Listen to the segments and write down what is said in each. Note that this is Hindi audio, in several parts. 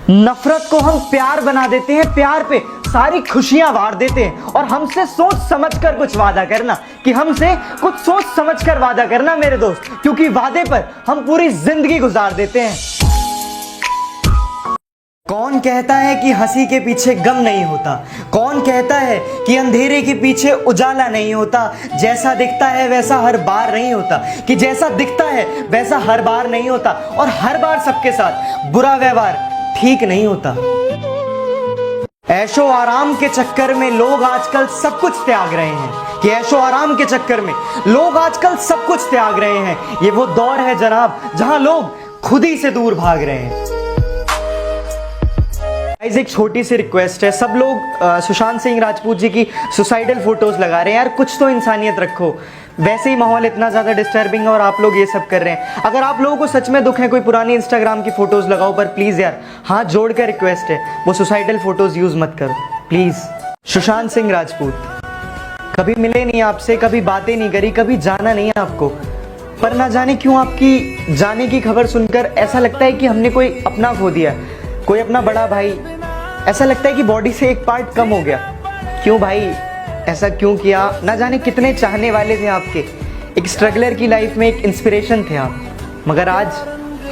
नफरत को हम प्यार बना देते हैं, प्यार पे सारी खुशियां वार देते हैं। और हमसे सोच समझकर कुछ वादा करना, कि हमसे कुछ सोच समझकर वादा करना मेरे दोस्त, क्योंकि वादे पर हम पूरी जिंदगी गुजार देते हैं। कौन कहता है कि हंसी के पीछे गम नहीं होता? कौन कहता है कि अंधेरे के पीछे उजाला नहीं होता? जैसा दिखता है वैसा हर बार नहीं होता, कि जैसा दिखता है वैसा हर बार नहीं होता, और हर बार सबके साथ बुरा व्यवहार ठीक नहीं होता। ऐशो आराम के चक्कर में लोग आजकल सब कुछ त्याग रहे हैं, कि ऐशो आराम के चक्कर में लोग आजकल सब कुछ त्याग रहे हैं। ये वो दौर है जनाब जहां लोग खुद ही से दूर भाग रहे हैं। एक छोटी सी रिक्वेस्ट है, सब लोग सुशांत सिंह राजपूत जी की सुसाइडल फोटोज लगा रहे हैं। यार कुछ तो इंसानियत रखो, वैसे ही माहौल इतना ज़्यादा डिस्टर्बिंग है और आप लोग ये सब कर रहे हैं। अगर आप लोगों को सच में दुख है, कोई पुरानी इंस्टाग्राम की फ़ोटोज़ लगाओ, पर प्लीज़ यार हाथ जोड़ कर रिक्वेस्ट है, वो सुसाइडल फ़ोटोज़ यूज़ मत करो प्लीज़। सुशांत सिंह राजपूत, कभी मिले नहीं आपसे, कभी बातें नहीं करी, कभी जाना नहीं है आपको, पर ना जाने क्यों आपकी जाने की खबर सुनकर ऐसा लगता है कि हमने कोई अपना खो दिया, कोई अपना बड़ा भाई। ऐसा लगता है कि बॉडी से एक पार्ट कम हो गया। क्यों भाई, ऐसा क्यों किया? ना जाने कितने चाहने वाले थे आपके, एक स्ट्रगलर की लाइफ में एक इंस्पिरेशन थे आप, मगर आज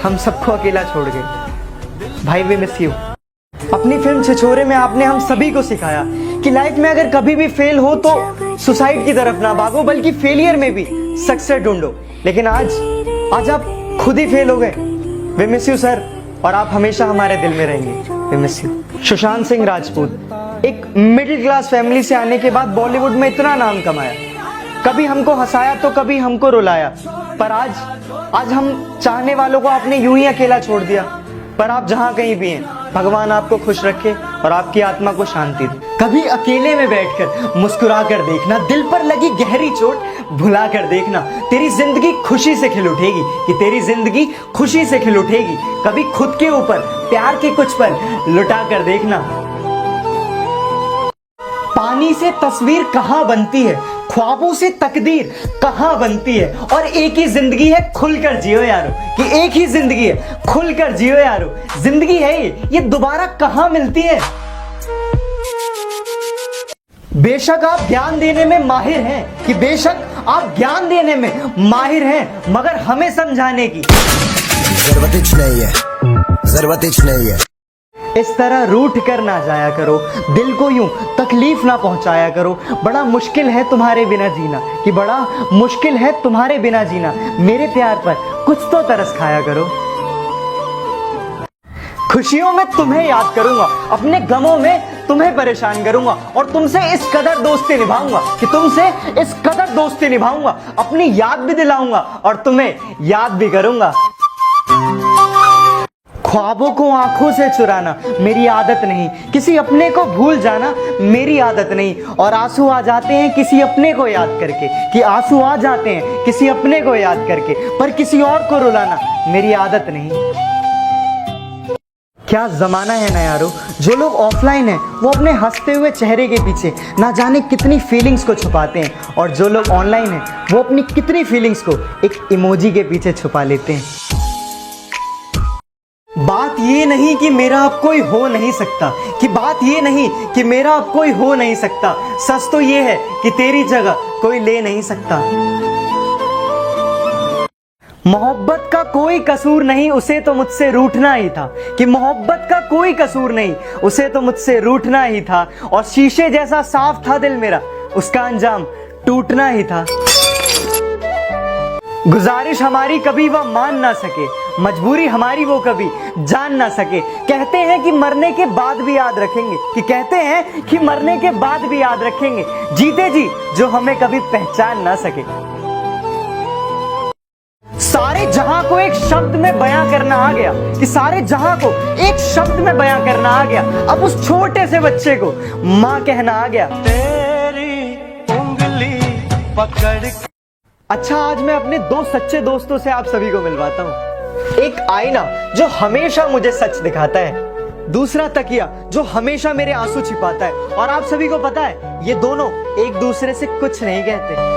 हम सबको अकेला छोड़ गए। भाई वी मिस यू। अपनी फिल्म छिछोरे में आपने हम सभी को सिखाया कि लाइफ में अगर कभी भी फेल हो तो सुसाइड की तरफ ना भागो, बल्कि फेलियर में भी सक्सेस ढूंढो। लेकिन आज आप खुद ही फेल हो गए। वी मिस यू सर, और आप हमेशा हमारे दिल में रहेंगे। We miss you. Sushant Singh Rajput एक मिडिल क्लास फैमिली से आने के बाद बॉलीवुड में इतना नाम कमाया, कभी हमको हंसाया तो कभी हमको रुलाया, पर आज हम चाहने वालों को आपने यूं ही अकेला छोड़ दिया। पर आप जहां कहीं भी हैं, भगवान आपको खुश रखे और आपकी आत्मा को शांति दे। कभी अकेले में बैठकर मुस्कुरा कर देखना, दिल पर लगी गहरी चोट भुला कर देखना, तेरी जिंदगी खुशी से खिल उठेगी, कि तेरी जिंदगी खुशी से खिल उठेगी। कभी खुद के ऊपर प्यार के कुछ पल लुटा कर देखना। पानी से तस्वीर कहाँ बनती है, ख्वाबों से तकदीर कहाँ बनती है, और एक ही जिंदगी है खुलकर जियो यारो, कि एक ही जिंदगी है खुलकर जियो यारो। जिंदगी है ये दोबारा कहाँ मिलती है। बेशक आप ज्ञान देने में माहिर हैं, कि बेशक आप ज्ञान देने में माहिर हैं, मगर हमें समझाने की जरूरत नहीं है। इस तरह रूठ कर ना जाया करो, दिल को यूं तकलीफ ना पहुंचाया करो। बड़ा मुश्किल है तुम्हारे बिना जीना, कि बड़ा मुश्किल है तुम्हारे बिना जीना। मेरे प्यार पर कुछ तो तरस खाया करो। खुशियों में तुम्हें याद करूंगा, अपने गमों में तुम्हें परेशान करूंगा, और तुमसे इस कदर दोस्ती निभाऊंगा, कि तुमसे इस कदर दोस्ती निभाऊंगा, अपनी याद भी दिलाऊंगा और तुम्हें याद भी करूंगा। ख्वाबों को आंखों से चुराना मेरी आदत नहीं, किसी अपने को भूल जाना मेरी आदत नहीं। और आंसू आ जाते हैं किसी अपने को याद करके, कि आंसू आ जाते हैं किसी अपने को याद करके, पर किसी और को रुलाना मेरी आदत नहीं। क्या जमाना है ना यारो, जो लोग ऑफलाइन हैं वो अपने हंसते हुए चेहरे के पीछे ना जाने कितनी फीलिंग्स को छुपाते हैं, और जो लोग ऑनलाइन हैं वो अपनी कितनी फीलिंग्स को एक इमोजी के पीछे छुपा लेते हैं। बात ये नहीं कि मेरा अब कोई हो नहीं सकता, कि बात ये नहीं कि मेरा अब कोई हो नहीं सकता, सच तो ये है कि तेरी जगह कोई ले नहीं सकता। मोहब्बत का कोई कसूर नहीं, उसे तो मुझसे रूठना ही था, कि मोहब्बत का कोई कसूर नहीं, उसे तो मुझसे रूठना ही था। और शीशे जैसा साफ था दिल मेरा, उसका अंजाम टूटना ही था। गुजारिश हमारी कभी वह मान ना सके, मजबूरी हमारी वो कभी जान ना सके। कहते हैं कि मरने के बाद भी याद रखेंगे, कि कहते हैं कि मरने के बाद भी याद रखेंगे, जीते जी जो हमें कभी पहचान ना सके। सारे जहां को एक शब्द में बयां करना आ गया, कि सारे जहां को एक शब्द में बयां करना आ गया। अब उस छोटे से बच्चे को मां कहना आ गया। तेरी उंगली पकड़। अच्छा, आज मैं अपने दो सच्चे दोस्तों से आप सभी को मिलवाता हूँ। एक आईना जो हमेशा मुझे सच दिखाता है, दूसरा तकिया जो हमेशा मेरे आंसू छिपाता है। और आप सभी को पता है, ये दोनों एक दूसरे से कुछ नहीं कहते।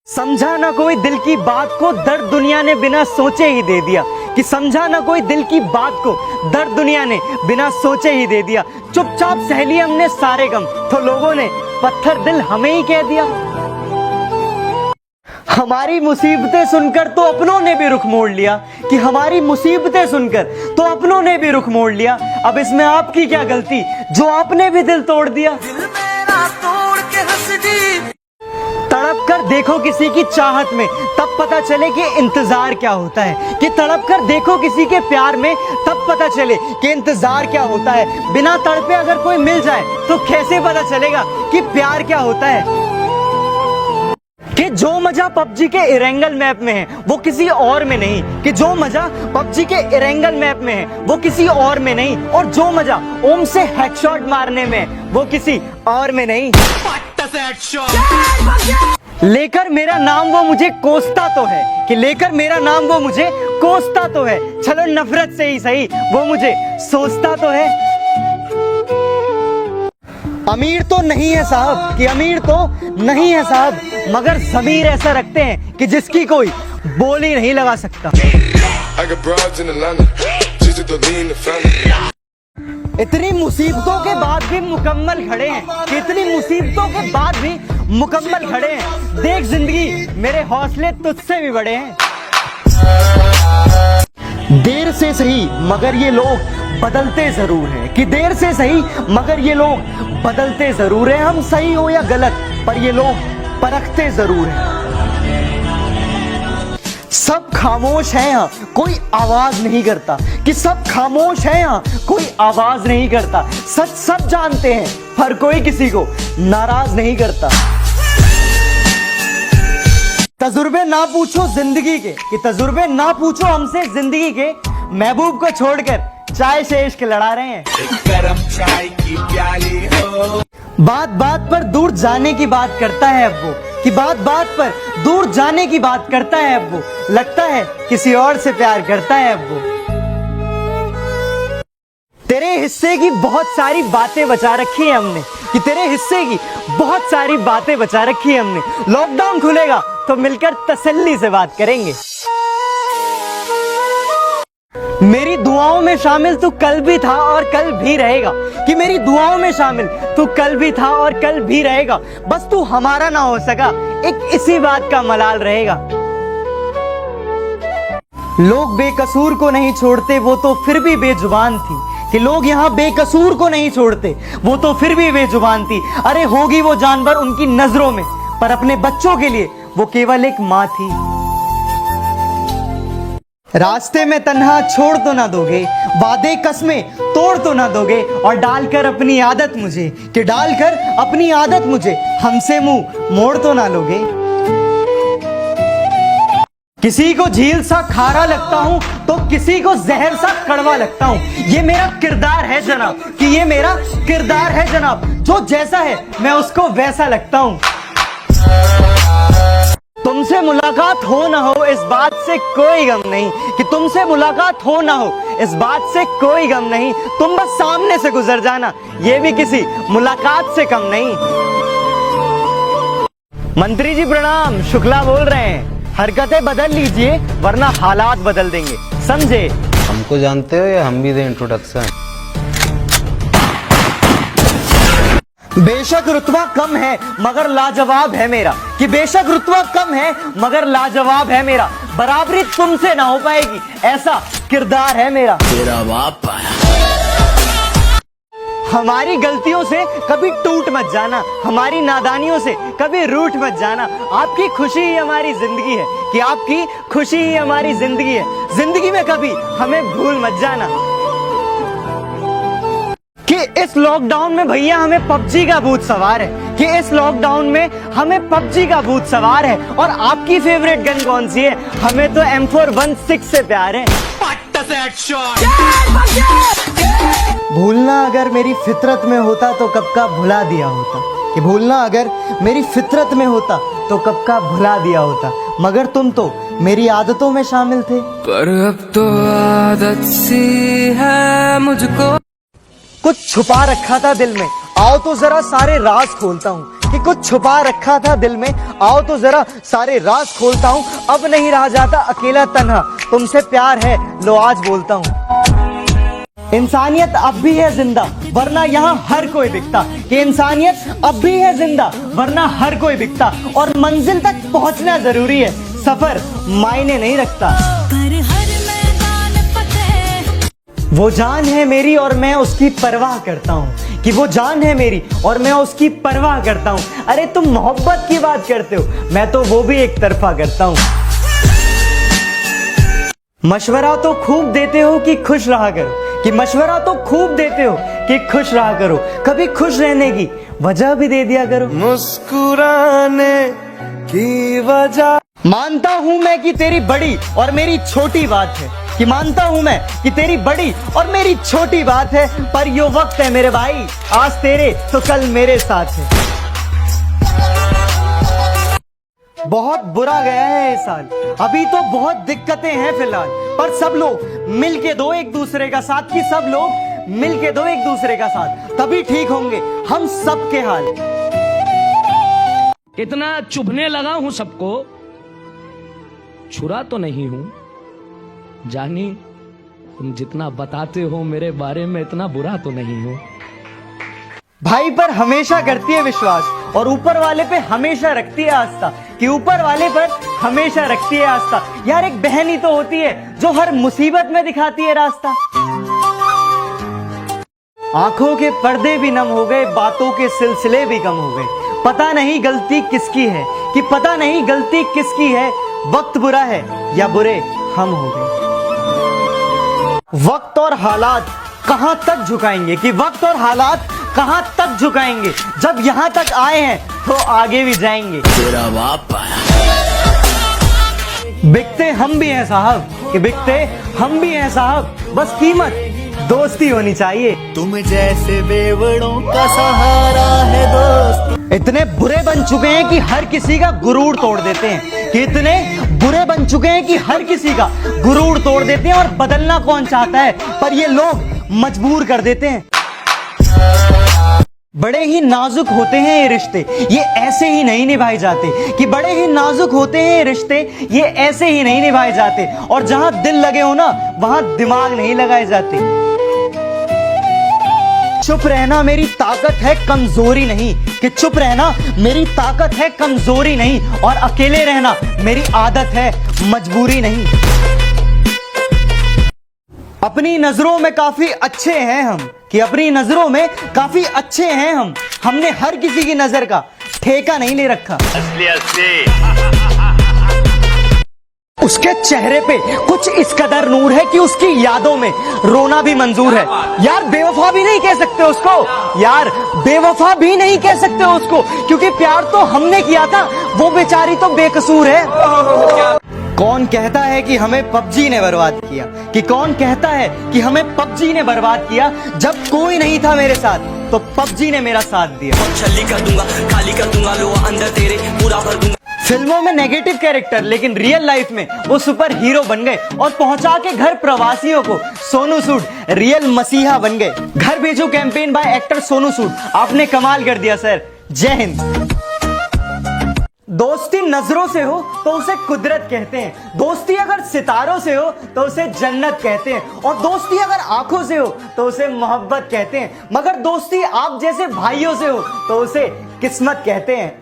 समझा ना कोई दिल की बात को, दर्द दुनिया ने बिना सोचे ही दे दिया, कि समझा ना कोई दिल की बात को, दर्द दुनिया ने बिना सोचे ही दे दिया। चुपचाप सह लिए हमने सारे गम, तो लोगों ने पत्थर दिल हमें ही कह दिया। हमारी मुसीबतें सुनकर तो अपनों ने भी रुख मोड़ लिया, कि हमारी मुसीबतें सुनकर तो अपनों ने भी रुख मोड़ लिया। अब इसमें आपकी क्या गलती जो आपने भी दिल तोड़ दिया। दिल मेरा तोड़ के हंस दी। तड़प कर देखो किसी की चाहत में, तब पता चले कि इंतजार क्या होता है। कि तड़प कर देखो किसी के प्यार में, तब पता चले कि इंतजार क्या होता है। बिना तड़पे अगर कोई मिल जाए तो कैसे पता चलेगा कि प्यार क्या होता है। कि जो मजा पबजी के इरेंगल मैप में है वो किसी और में नहीं, कि जो मजा पबजी के इरेंगल मैप में है वो किसी और में नहीं, और जो मजा ओम से हेडशॉट मारने में वो किसी और में नहीं। लेकर मेरा नाम वो मुझे कोसता तो है, कि लेकर मेरा नाम वो मुझे कोसता तो है। चलो नफरत से ही सही वो मुझे सोचता तो है। अमीर तो नहीं है साहब, कि अमीर तो नहीं है साहब, मगर ज़मीर ऐसा रखते हैं कि जिसकी कोई बोली नहीं लगा सकता। इतनी मुसीबतों के बाद भी मुकम्मल खड़े हैं, कि इतनी मुसीबतों के बाद भी मुकम्मल खड़े हैं। देख जिंदगी मेरे हौसले तुझसे भी बड़े हैं। देर से सही मगर ये लोग बदलते जरूर हैं, कि देर से सही मगर ये लोग बदलते जरूर हैं। हम सही हो या गलत पर ये लोग परखते जरूर हैं। सब खामोश है यहाँ कोई आवाज नहीं करता, कि सब खामोश है यहाँ कोई आवाज नहीं करता। सच सब जानते हैं पर कोई किसी को नाराज नहीं करता। तजुर्बे ना पूछो जिंदगी के, कि तजुर्बे ना पूछो हमसे जिंदगी के। महबूब को छोड़कर चाय से इश्क लड़ा रहे हैं। गरम चाय की प्याली हो। बात बात पर दूर जाने की बात करता है अब वो, कि बात बात पर दूर जाने की बात करता है अब वो। लगता है किसी और से प्यार करता है अब वो। तेरे हिस्से की बहुत सारी बातें बचा रखी है हमने, कि तेरे हिस्से की बहुत सारी बातें बचा रखी है हमने। लॉकडाउन खुलेगा तो मिलकर तसल्ली से बात करेंगे। मेरी दुआओं में शामिल तू कल भी था और कल भी रहेगा, कि मेरी दुआओं में शामिल तू कल भी था और कल भी रहेगा। बस तू हमारा ना हो सका एक इसी बात का मलाल रहेगा। लोग बेकसूर को नहीं छोड़ते वो तो फिर भी बेजुबान थी, कि लोग यहाँ बेकसूर को नहीं छोड़ते वो तो फिर भी बेजुबान थी। अरे होगी वो जानवर उनकी नजरों में, पर अपने बच्चों के लिए वो केवल एक माँ थी। रास्ते में तन्हा छोड़ तो ना दोगे, वादे कस्में तोड़ तो ना दोगे, और डालकर अपनी आदत मुझे, कि डालकर अपनी आदत मुझे हमसे मुंह मोड़ तो ना लोगे। किसी को झील सा खारा लगता हूं तो किसी को जहर सा कड़वा लगता हूं। ये मेरा किरदार है जनाब, कि ये मेरा किरदार है जनाब। जो जैसा है मैं उसको वैसा लगता हूं। तुमसे मुलाकात हो ना हो इस बात से कोई गम नहीं, कि तुमसे मुलाकात हो ना हो इस बात से कोई गम नहीं। तुम बस सामने से गुजर जाना ये भी किसी मुलाकात से कम नहीं। मंत्री जी प्रणाम, शुक्ला बोल रहे हैं। हरकतें बदल लीजिए वरना हालात बदल देंगे, समझे। हमको जानते हो या हम भी दें इंट्रोडक्शन। बेशक रुतबा कम है मगर लाजवाब है मेरा, कि बेशक रुतबा कम है मगर लाजवाब है मेरा। बराबरी तुमसे ना हो पाएगी ऐसा किरदार है मेरा। तेरा बाप हमारी गलतियों से कभी टूट मत जाना, हमारी नादानियों से कभी रूठ मत जाना। आपकी खुशी ही हमारी जिंदगी है, कि आपकी खुशी ही हमारी जिंदगी है। जिंदगी में कभी हमें भूल मत जाना। कि इस लॉकडाउन में भैया हमें पबजी का भूत सवार है, कि इस लॉकडाउन में हमें पबजी का भूत सवार है। और आपकी फेवरेट गन कौन सी है? हमें तो M416 से प्यार है। भूलना अगर मेरी फितरत में होता तो कब का भुला दिया होता, कि भूलना अगर मेरी फितरत में होता तो कब का भुला दिया होता। मगर तुम तो मेरी आदतों में शामिल थे। पर अब तो आदत सी है मुझको। कुछ छुपा रखा था दिल में, आओ तो जरा सारे राज खोलता हूँ, कि कुछ छुपा रखा था दिल में, आओ तो जरा सारे राज खोलता हूँ। अब नहीं रहा जाता अकेला तन्हा, तुमसे प्यार है लो आज बोलता हूँ। इंसानियत अब भी है जिंदा वरना यहाँ हर कोई बिकता, कि इंसानियत अब भी है जिंदा वरना हर कोई बिकता। और मंजिल तक पहुंचना जरूरी है, सफर मायने नहीं रखता। पर हर मैदान फतेह। वो जान है मेरी और मैं उसकी परवाह करता हूँ, कि वो जान है मेरी और मैं उसकी परवाह करता हूँ। अरे तुम मोहब्बत की बात करते हो, मैं तो वो भी एक तरफा करता हूँ। मशवरा तो खूब देते हो कि खुश रहा करो, कि मशवरा तो खूब देते हो कि खुश रहा करो, कभी खुश रहने की वजह भी दे दिया करो। मुस्कुराने की वजह। मानता हूं मैं कि तेरी बड़ी और मेरी छोटी बात है, कि मानता हूं मैं कि तेरी बड़ी और मेरी छोटी बात है, पर यो वक्त है मेरे भाई आज तेरे तो कल मेरे साथ है। बहुत बुरा गया है ये साल, अभी तो बहुत दिक्कतें हैं फिलहाल, पर सब लोग मिल के दो एक दूसरे का साथ, कि सब लोग मिल के दो एक दूसरे का साथ, तभी ठीक होंगे हम सबके हाल। इतना चुभने लगा हूं सबको, छुरा तो नहीं हूं जानी, तुम जितना बताते हो मेरे बारे में इतना बुरा तो नहीं हूं। भाई पर हमेशा करती है विश्वास और ऊपर वाले पे हमेशा रखती है आस्था, कि ऊपर वाले पर हमेशा रखती है आस्था। यार एक बहन ही तो होती है जो हर मुसीबत में दिखाती है रास्ता। आंखों के पर्दे भी नम हो गए, बातों के सिलसिले भी कम हो गए, पता नहीं गलती किसकी है, कि पता नहीं गलती किसकी है, वक्त बुरा है या बुरे हम हो गए। वक्त और हालात कहां तक झुकाएंगे, कि वक्त और हालात कहां तक झुकाएंगे, जब यहां तक आए हैं तो आगे भी जाएंगे। तेरा बाप बिकते हम भी हैं साहब, कि बिकते हम भी हैं साहब, बस कीमत दोस्ती होनी चाहिए। तुम जैसे बेवड़ों का सहारा है दोस्त। इतने बुरे बन चुके हैं कि हर किसी का गुरूर तोड़ देते हैं, कि इतने बुरे बन चुके हैं कि हर किसी का गुरूर तोड़ देते हैं, और बदलना कौन चाहता है पर ये लोग मजबूर कर देते हैं। बड़े ही नाजुक होते हैं ये रिश्ते, ये ऐसे ही नहीं निभाए जाते, कि बड़े ही नाजुक होते हैं ये रिश्ते, ये ऐसे ही नहीं निभाए जाते। और जहां दिल लगे हो ना वहां दिमाग नहीं लगाए जाते। चुप रहना मेरी ताकत है कमजोरी नहीं, कि चुप रहना मेरी ताकत है कमजोरी नहीं, और अकेले रहना मेरी आदत है मजबूरी नहीं। अपनी नजरों में काफी अच्छे हैं हम, कि अपनी नजरों में काफी अच्छे हैं हम, हमने हर किसी की नजर का ठेका नहीं ले रखा। उसके चेहरे पे कुछ इस कदर नूर है कि उसकी यादों में रोना भी मंजूर है। यार बेवफा भी नहीं कह सकते उसको, यार बेवफा भी नहीं कह सकते उसको, क्योंकि प्यार तो हमने किया था, वो बेचारी तो बेकसूर है। कौन कहता है कि हमें पबजी ने बर्बाद किया, कि कौन कहता है कि हमें पबजी ने बर्बाद किया, जब कोई नहीं था मेरे साथ तो पबजी ने मेरा साथ दिया। छल्ली कर दूंगा, खाली कर दूंगा, लो अंदर तेरे पूरा भर दूंगा। फिल्मों में नेगेटिव कैरेक्टर, लेकिन रियल लाइफ में वो सुपर हीरो बन गए, और पहुंचा के घर प्रवासियों को सोनू सूद रियल मसीहा बन गए। घर भेजो campaign bye actor Sonu Sood, आपने कमाल कर दिया सर, जय हिंद। दोस्ती नजरों से हो तो उसे कुदरत कहते हैं, दोस्ती अगर सितारों से हो तो उसे जन्नत कहते हैं, और दोस्ती अगर आंखों से हो तो उसे मोहब्बत कहते हैं, मगर दोस्ती आप जैसे भाइयों से हो तो उसे किस्मत कहते हैं।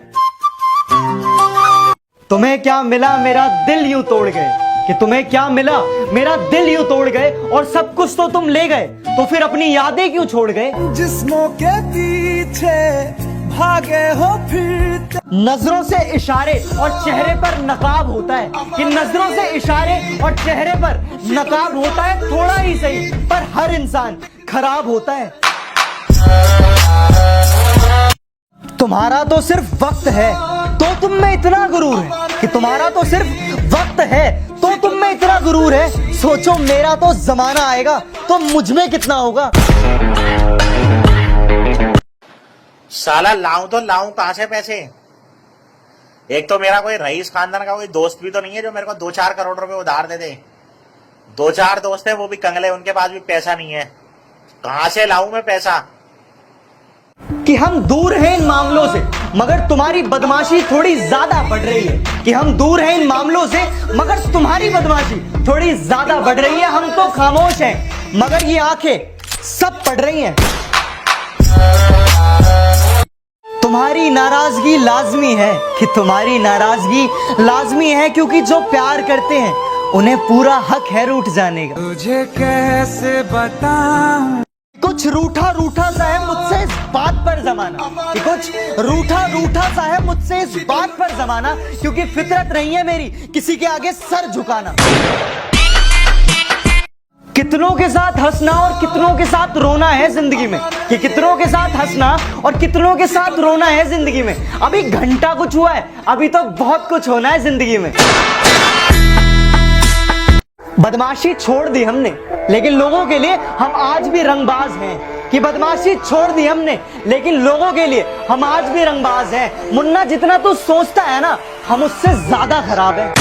तुम्हें क्या मिला मेरा दिल यूं तोड़ गए, कि तुम्हें क्या मिला मेरा दिल यूं तोड़ गए, और सब कुछ तो तुम ले गए, तो फिर अपनी यादें क्यों छोड़ गए। जिस्मों के पीछे भागे हो फिर। नजरों से इशारे और चेहरे पर नकाब होता है, कि नजरों से इशारे और चेहरे पर नकाब होता है, थोड़ा ही सही पर हर इंसान खराब होता है। तुम्हारा तो सिर्फ वक्त है तो तुम में इतना गुरूर है, कि तुम्हारा तो सिर्फ वक्त है तो तुम में इतना गुरूर है, सोचो मेरा तो जमाना आएगा तो मुझ में कितना होगा। साला लाऊं तो लाऊं कहां से पैसे। एक तो मेरा कोई रईस खानदान का कोई दोस्त भी तो नहीं है जो मेरे को 2-4 करोड़ रुपए उधार दे दे। 2-4 दोस्त है वो भी कंगले, उनके पास भी पैसा नहीं है, कहां से लाऊं मैं पैसा। कि हम दूर हैं इन मामलों से, मगर तुम्हारी बदमाशी थोड़ी ज्यादा बढ़ रही है कि हम दूर हैं इन मामलों से, मगर तुम्हारी बदमाशी थोड़ी ज्यादा बढ़ रही है। हम तो खामोश हैं मगर ये आंखें सब पढ़ रही हैं। तुम्हारी नाराजगी लाजमी है कि तुम्हारी नाराजगी लाजमी है, क्योंकि जो प्यार करते हैं उन्हें पूरा हक है रूठ जाने का। तुझे कैसे बताऊं कुछ रूठा रूठा सा है मुझसे इस बात पर जमाना, कि कुछ रूठा रूठा सा है मुझसे इस बात पर जमाना, क्योंकि फितरत नहीं है मेरी किसी के आगे सर झुकाना। कितनों के साथ हंसना और कितनों के साथ रोना है जिंदगी में, कि कितनों के साथ हंसना और कितनों के साथ रोना है जिंदगी में। अभी घंटा कुछ हुआ है, अभी तो बहुत कुछ होना है जिंदगी में। बदमाशी छोड़ दी हमने लेकिन लोगों के लिए हम आज भी रंगबाज हैं, कि बदमाशी छोड़ दी हमने लेकिन लोगों के लिए हम आज भी रंगबाज हैं। मुन्ना जितना तू सोचता है ना, हम उससे ज्यादा खराब हैं।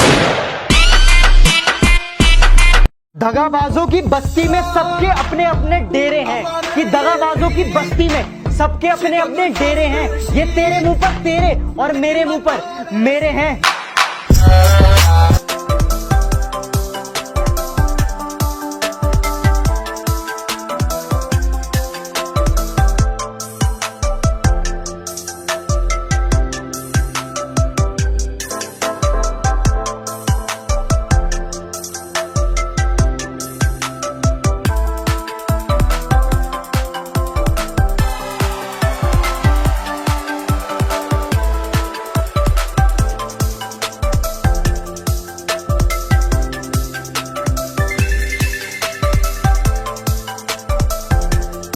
दगाबाजों की बस्ती में सबके अपने अपने डेरे हैं, कि दगाबाजों की बस्ती में सबके अपने अपने डेरे हैं। ये तेरे मुंह पर तेरे और मेरे मुंह पर मेरे हैं।